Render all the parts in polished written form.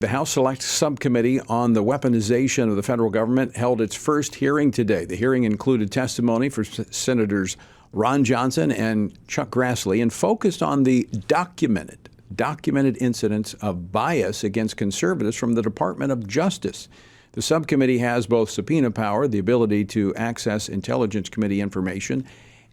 The House Select Subcommittee on the Weaponization of the Federal Government held its first hearing today. The hearing included testimony for Senators Ron Johnson and Chuck Grassley and focused on the documented incidents of bias against conservatives from the Department of Justice. The subcommittee has both subpoena power, the ability to access Intelligence Committee information,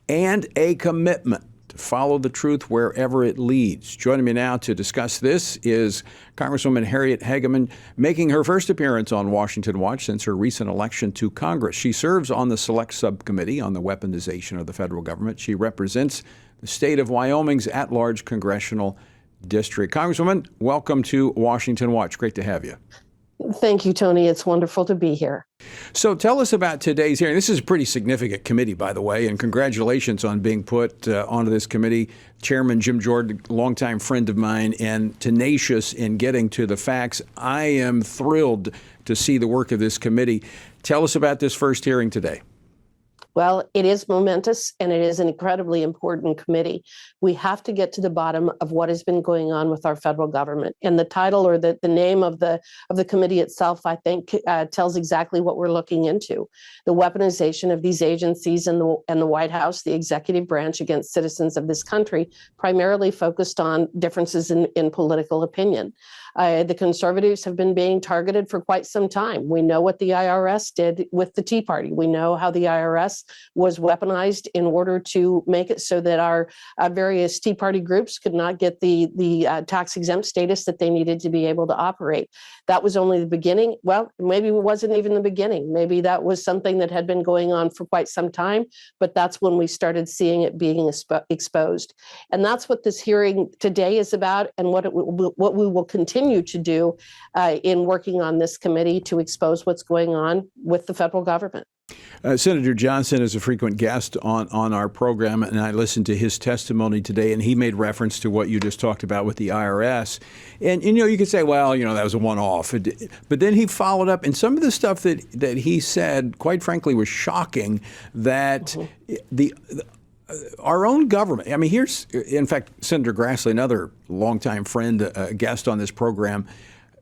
and a commitment to follow the truth wherever it leads. Joining me now to discuss this is Congresswoman Harriet Hageman, making her first appearance on Washington Watch since her recent election to Congress. She serves on the Select Subcommittee on the Weaponization of the Federal Government. She represents the state of Wyoming's at-large congressional district. Congresswoman, welcome to Washington Watch. Great to have you. Thank you, Tony. It's wonderful to be here. So tell us about today's hearing. This is a pretty significant committee, by the way, and congratulations on being put onto this committee. Chairman Jim Jordan, longtime friend of mine and tenacious in getting to the facts. I am thrilled to see the work of this committee. Tell us about this first hearing today. Well, it is momentous, and it is an incredibly important committee. We have to get to the bottom of what has been going on with our federal government. And the title or the name of the committee itself, I think, tells exactly what we're looking into. The weaponization of these agencies and the White House, the executive branch, against citizens of this country, primarily focused on differences in political opinion. The conservatives have been being targeted for quite some time. We know what the IRS did with the Tea Party. We know how the IRS was weaponized in order to make it so that our various Tea Party groups could not get the tax-exempt status that they needed to be able to operate. That was only the beginning. Well, maybe it wasn't even the beginning. Maybe that was something that had been going on for quite some time, but that's when we started seeing it being exposed. And that's what this hearing today is about, and what we will continue to do in working on this committee to expose what's going on with the federal government. Senator Johnson is a frequent guest on our program, and I listened to his testimony today, and he made reference to what you just talked about with the IRS. And, you could say, well, that was a one-off. But then he followed up, and some of the stuff that he said, quite frankly, was shocking, that our own government, here's, in fact, Senator Grassley, another longtime friend, guest on this program,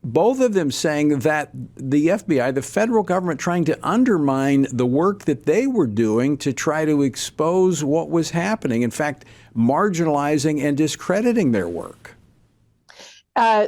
both of them saying that the FBI, the federal government, trying to undermine the work that they were doing to try to expose what was happening, in fact, marginalizing and discrediting their work.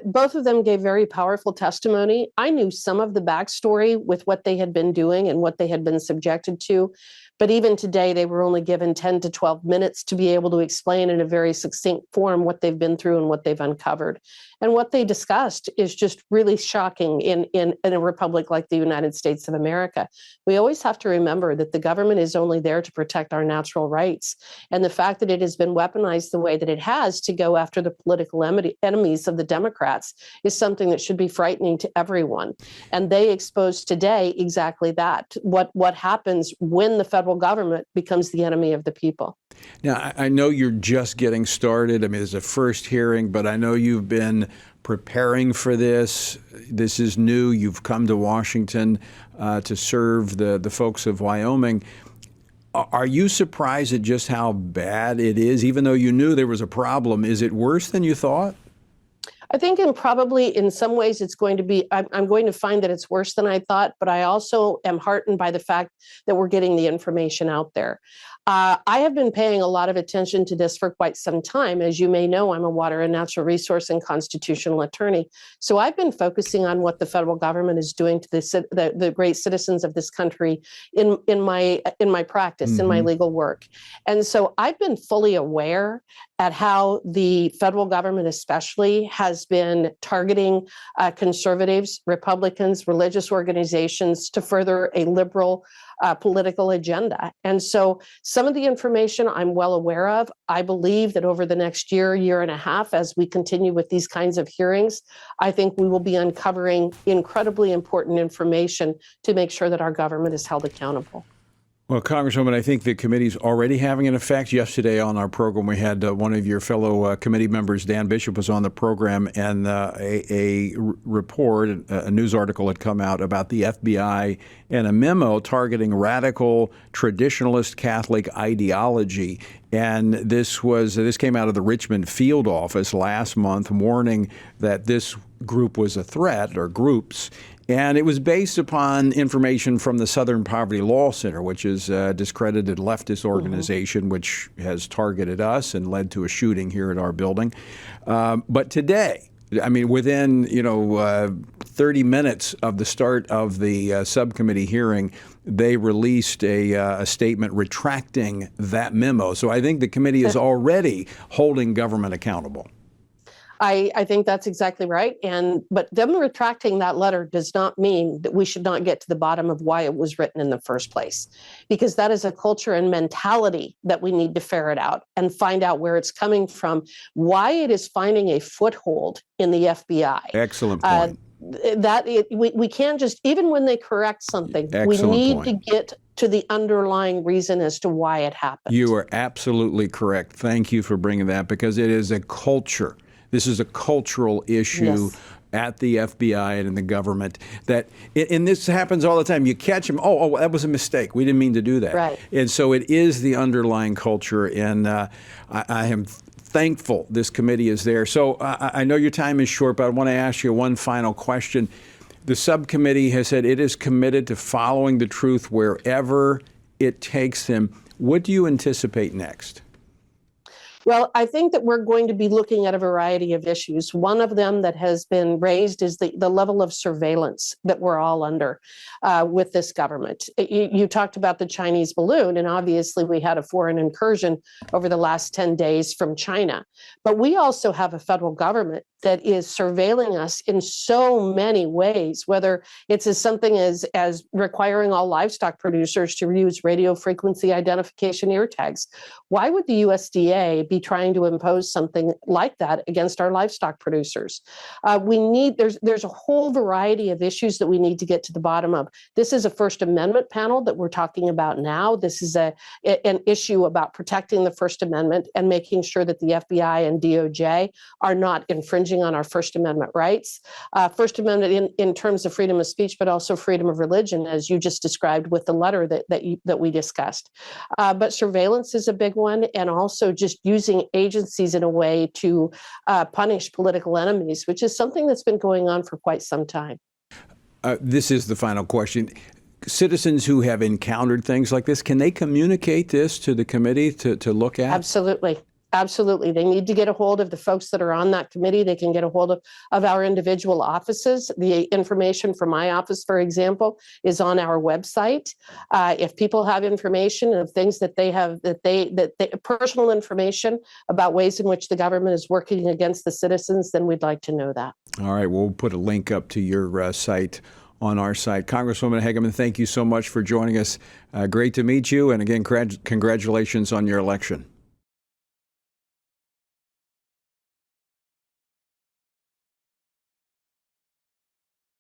Both of them gave very powerful testimony. I knew some of the backstory with what they had been doing and what they had been subjected to. But even today, they were only given 10 to 12 minutes to be able to explain in a very succinct form what they've been through and what they've uncovered. And what they discussed is just really shocking in a republic like the United States of America. We always have to remember that the government is only there to protect our natural rights. And the fact that it has been weaponized the way that it has to go after the political enemies of the Democrats is something that should be frightening to everyone. And they exposed today exactly that, what happens when the federal government becomes the enemy of the people. Now, I know you're just getting started. It's a first hearing, but I know you've been preparing for this. This is new. You've come to Washington to serve the folks of Wyoming. Are you surprised at just how bad it is? Even though you knew there was a problem, is it worse than you thought? I think probably in some ways it's going to be, I'm going to find that it's worse than I thought, but I also am heartened by the fact that we're getting the information out there. I have been paying a lot of attention to this for quite some time. As you may know, I'm a water and natural resource and constitutional attorney. So I've been focusing on what the federal government is doing to the great citizens of this country in my practice, in my legal work. And so I've been fully aware at how the federal government especially has been targeting conservatives, Republicans, religious organizations to further a liberal political agenda. And so some of the information I'm well aware of. I believe that over the next year and a half, as we continue with these kinds of hearings, I think we will be uncovering incredibly important information to make sure that our government is held accountable. Well, Congresswoman, I think the committee's already having an effect. Yesterday on our program, we had one of your fellow committee members, Dan Bishop, was on the program, and a report, a news article had come out about the FBI and a memo targeting radical traditionalist Catholic ideology. And this came out of the Richmond field office last month, warning that this group was a threat, or groups. And it was based upon information from the Southern Poverty Law Center, which is a discredited leftist organization, which has targeted us and led to a shooting here at our building. But today, I mean, within 30 minutes of the start of the subcommittee hearing, they released a statement retracting that memo. So I think the committee is already holding government accountable. I think that's exactly right. But them retracting that letter does not mean that we should not get to the bottom of why it was written in the first place, because that is a culture and mentality that we need to ferret out and find out where it's coming from, why it is finding a foothold in the FBI. Excellent point. We can't just, even when they correct something, we need to get to the underlying reason as to why it happened. You are absolutely correct. Thank you for bringing that, because it is a culture. This is a cultural issue at the FBI and in the government and this happens all the time. You catch them, oh, that was a mistake. We didn't mean to do that. Right. And so it is the underlying culture, and I am thankful this committee is there. So I know your time is short, but I want to ask you one final question. The subcommittee has said it is committed to following the truth wherever it takes them. What do you anticipate next? Well, I think that we're going to be looking at a variety of issues. One of them that has been raised is the level of surveillance that we're all under with this government. You talked about the Chinese balloon, and obviously we had a foreign incursion over the last 10 days from China. But we also have a federal government that is surveilling us in so many ways, whether it's as something as requiring all livestock producers to use radio frequency identification ear tags. Why would the USDA be trying to impose something like that against our livestock producers? There's a whole variety of issues that we need to get to the bottom of. This is a First Amendment panel that we're talking about now. This is an issue about protecting the First Amendment and making sure that the FBI and DOJ are not infringing on our First Amendment rights. First Amendment in terms of freedom of speech, but also freedom of religion, as you just described with the letter that we discussed. But surveillance is a big one, and also just using agencies in a way to punish political enemies, which is something that's been going on for quite some time. This is the final question. Citizens who have encountered things like this, can they communicate this to the committee to look at? Absolutely. Absolutely. They need to get a hold of the folks that are on that committee. They can get a hold of our individual offices. The information from my office, for example, is on our website. If people have information of things that they have, personal information about ways in which the government is working against the citizens, then we'd like to know that. All right. We'll put a link up to your site on our site. Congresswoman Hageman, thank you so much for joining us. Great to meet you. And again, congratulations on your election.